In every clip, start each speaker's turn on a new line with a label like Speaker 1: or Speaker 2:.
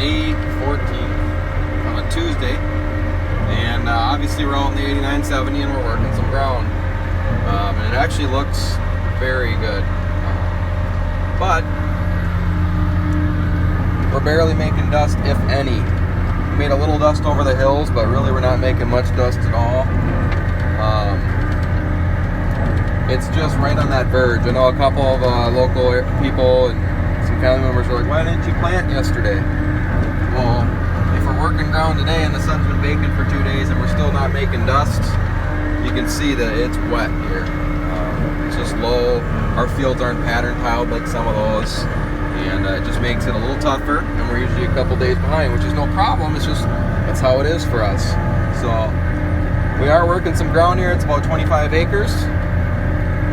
Speaker 1: May 14th on a Tuesday, and obviously we're out in the 8970 and we're working some ground, and it actually looks very good, but we're barely making dust, if any. We made a little dust over the hills, but really we're not making much dust at all. It's just right on that verge. I know a couple of local people and some family members were like, why didn't you plant yesterday? Well, if we're working ground today and the sun's been baking for 2 days and we're still not making dust, you can see that it's wet here. It's just low. Our fields aren't pattern tiled like some of those, and it just makes it a little tougher, and we're usually a couple days behind, which is no problem. It's just, that's how it is for us. So we are working some ground here. It's about 25 acres.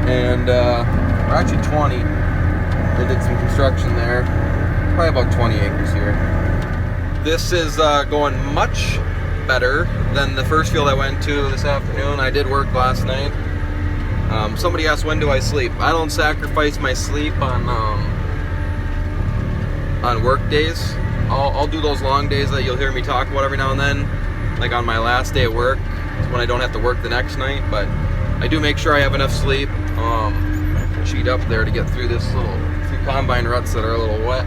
Speaker 1: And we're actually 20. They did some construction there. Probably about 20 acres here. This is going much better than the first field I went to this afternoon. I did work last night. Somebody asked, when do I sleep? I don't sacrifice my sleep on work days. I'll do those long days that you'll hear me talk about every now and then, like on my last day at work, when I don't have to work the next night. But I do make sure I have enough sleep. Cheat up there to get through this few combine ruts that are a little wet.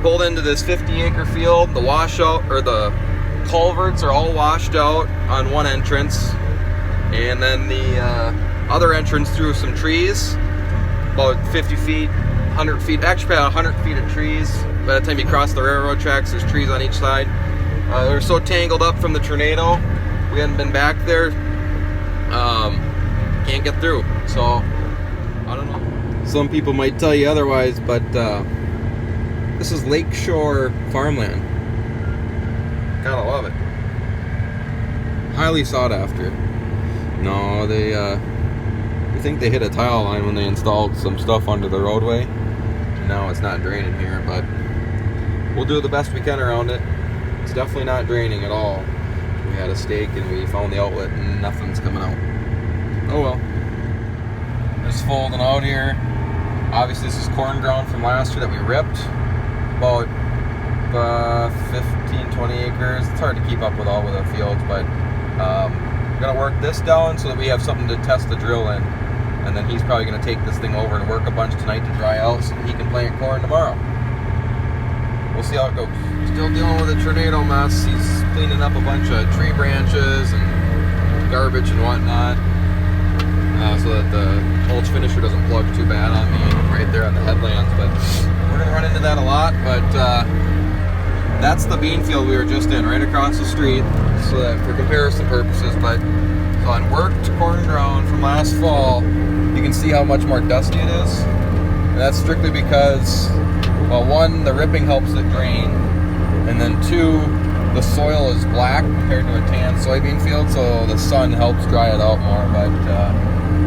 Speaker 1: Pulled into this 50-acre field. The washout, or the culverts, are all washed out on one entrance, and then the other entrance through some trees, about 50 feet, 100 feet, actually about 100 feet of trees. By the time you cross the railroad tracks, there's trees on each side. They're so tangled up from the tornado. We hadn't been back there. Can't get through. So, I don't know. Some people might tell you otherwise, but this is lakeshore farmland. Gotta love it. Highly sought after. No, I think they hit a tile line when they installed some stuff under the roadway. Now it's not draining here, but we'll do the best we can around it. It's definitely not draining at all. We had a stake and we found the outlet and nothing's coming out. Oh well. Just folding out here. Obviously this is corn ground from last year that we ripped. About 15-20 acres. It's hard to keep up with all of the fields, but we're going to work this down so that we have something to test the drill in. And then he's probably going to take this thing over and work a bunch tonight to dry out so that he can plant corn tomorrow. We'll see how it goes. Still dealing with a tornado mess. He's cleaning up a bunch of tree branches and garbage and whatnot, so that the mulch finisher doesn't plug too bad on me right there on the headlands. But we're going to run into that a lot. But that's the bean field we were just in, right across the street, so that for comparison purposes. But so on worked corn ground from last fall, you can see how much more dusty it is. And that's strictly because, well, one, the ripping helps it drain, and then two, the soil is black compared to a tan soybean field, so the sun helps dry it out more. But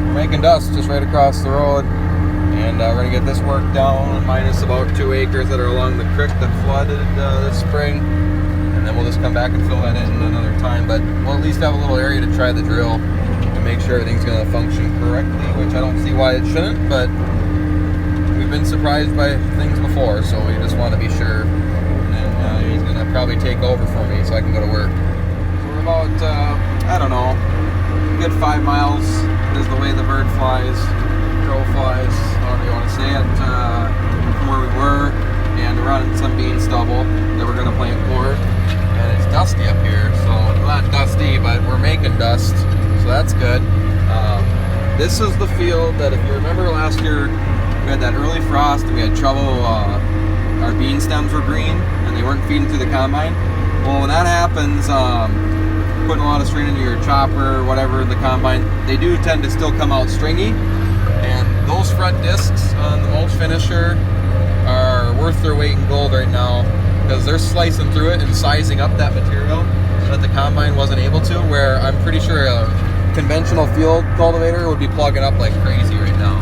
Speaker 1: we're making dust just right across the road, and we're going to get this work down, minus about 2 acres that are along the creek that flooded this spring, and then we'll just come back and fill that in another time. But we'll at least have a little area to try the drill to make sure everything's going to function correctly, which I don't see why it shouldn't, but we've been surprised by things before, so we just want to be sure. And he's going to probably take over for me so I can go to work. So we're about, I don't know, a good 5 miles is the way the bird flies, crow flies, however you want to say it, from where we were, and we're running some bean stubble that we're going to plant corn. And it's dusty up here, so not dusty, but we're making dust, so that's good. This is the field that, if you remember last year, we had that early frost and we had trouble, our bean stems were green and they weren't feeding through the combine. Well, when that happens, putting a lot of strain into your chopper or whatever in the combine, they do tend to still come out stringy, and those front discs on the mulch finisher are worth their weight in gold right now, because they're slicing through it and sizing up that material that the combine wasn't able to, where I'm pretty sure a conventional field cultivator would be plugging up like crazy right now.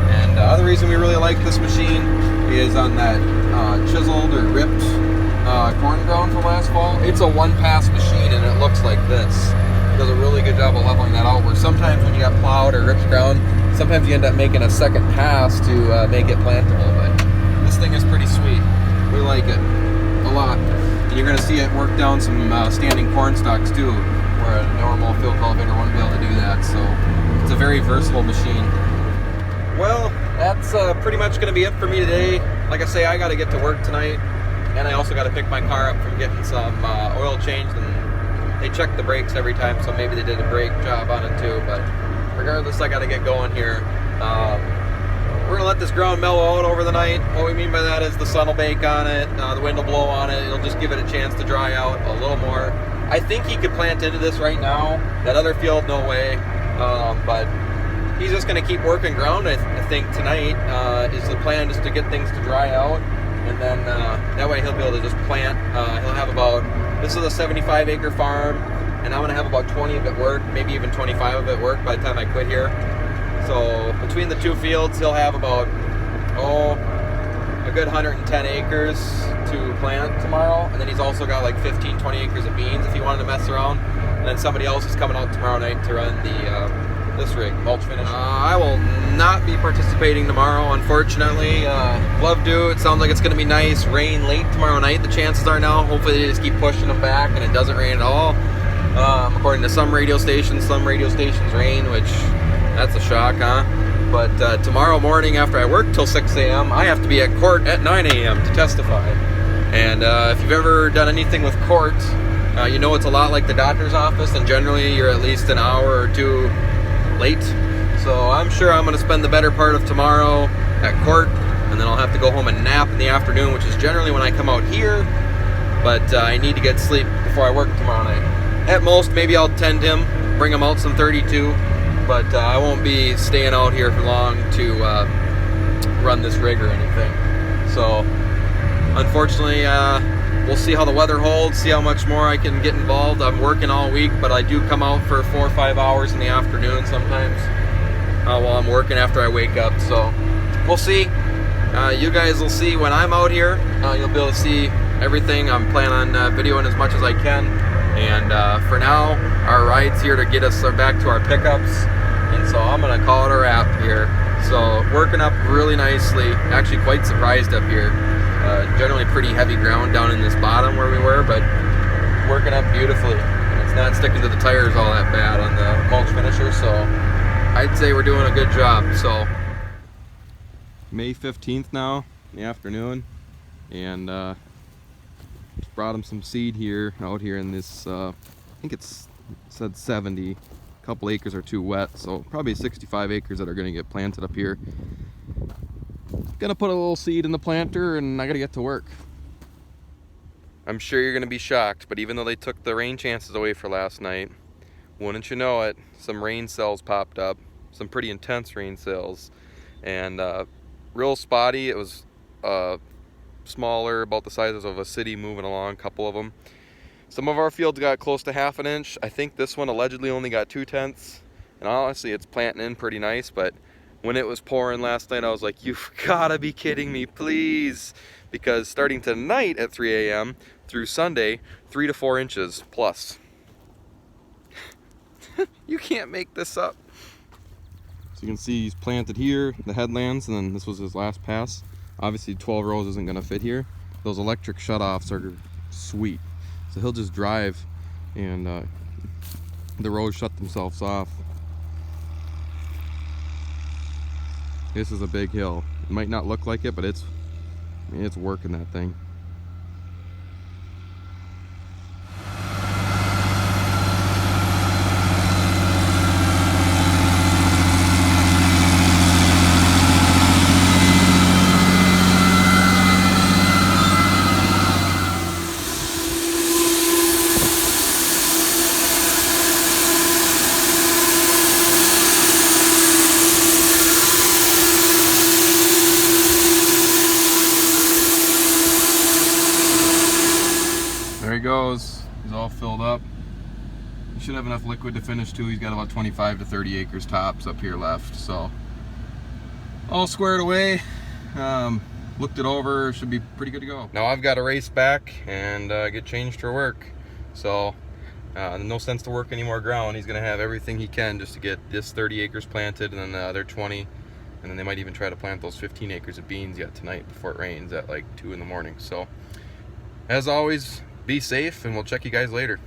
Speaker 1: And the other reason we really like this machine is on that chiseled or ripped corn ground from last fall. It's a one-pass machine and it looks like this. It does a really good job of leveling that out, where sometimes when you got plowed or ripped ground, sometimes you end up making a second pass to make it plantable. But this thing is pretty We like it a lot. And you're going to see it work down some standing corn stalks too, where a normal field cultivator wouldn't be able to do that. So it's a very versatile machine. Well, that's pretty much going to be it for me today. Like I say, I got to get to work tonight, and I also got to pick my car up from getting some oil changed, and they check the brakes every time, so maybe they did a brake job on it too. But regardless, I got to get going here. We're going to let this ground mellow out over the night. What we mean by that is the sun will bake on it, the wind will blow on it, it'll just give it a chance to dry out a little more. I think he could plant into this right now. That other field, no way. But he's just going to keep working ground, I think, tonight is the plan, just to get things to dry out. And then that way he'll be able to just plant. He'll have about, this is a 75-acre farm, and I'm going to have about 20 of it work, maybe even 25 of it work by the time I quit here. So between the two fields, he'll have about, a good 110 acres to plant tomorrow. And then he's also got like 15, 20 acres of beans if he wanted to mess around. And then somebody else is coming out tomorrow night to run this rig, mulch finish. I will not be participating tomorrow, unfortunately. Love to. It sounds like it's going to be nice. Rain late tomorrow night, the chances are now. Hopefully they just keep pushing them back and it doesn't rain at all. According to some radio stations rain, which that's a shock, huh? But tomorrow morning after I work till 6 a.m., I have to be at court at 9 a.m. to testify. And if you've ever done anything with court, you know it's a lot like the doctor's office, and generally you're at least an hour or two late. So I'm sure I'm going to spend the better part of tomorrow at court, and then I'll have to go home and nap in the afternoon, which is generally when I come out here. But I need to get sleep before I work tomorrow night. At most, maybe I'll tend him, bring him out some 32. But I won't be staying out here for long to run this rig or anything. So, unfortunately, we'll see how the weather holds, see how much more I can get involved. I'm working all week, but I do come out for 4 or 5 hours in the afternoon sometimes while I'm working after I wake up. So, we'll see. You guys will see when I'm out here. You'll be able to see everything. I'm planning on videoing as much as I can. And for now, our ride's here to get us back to our pickups. And so I'm going to call it a wrap here. So working up really nicely. Actually quite surprised up here. Generally pretty heavy ground down in this bottom where we were, but working up beautifully. And it's not sticking to the tires all that bad on the mulch finisher. So I'd say we're doing a good job. So May 15th now in the afternoon. And just brought him some seed here, out here in this, I think it said 70. A couple acres are too wet, so probably 65 acres that are going to get planted up here. Gonna put a little seed in the planter, and I gotta get to work. I'm sure you're gonna be shocked, but even though they took the rain chances away for last night, wouldn't you know it, some rain cells popped up, some pretty intense rain cells, and real spotty. It was smaller, about the size of a city moving along, a couple of them. Some of our fields got close to 1/2 inch. I think this one allegedly only got 2/10, and honestly it's planting in pretty nice. But when it was pouring last night, I was like, you've gotta be kidding me, please, because starting tonight at 3 a.m. through Sunday, 3 to 4 inches plus. You can't make this up. So you can see he's planted here, the headlands, and then this was his last pass. Obviously 12 rows isn't gonna fit here. Those electric shutoffs are sweet. So he'll just drive and the rows shut themselves off. This is a big hill. It might not look like it, but it's working that thing. There he goes. He's all filled up. He should have enough liquid to finish too. He's got about 25 to 30 acres tops up here left. So all squared away. Looked it over. Should be pretty good to go. Now I've got to race back and get changed for work. So no sense to work any more ground. He's going to have everything he can just to get this 30 acres planted, and then the other 20 And then they might even try to plant those 15 acres of beans yet tonight before it rains at like 2 in the morning. So as always, be safe, and we'll check you guys later.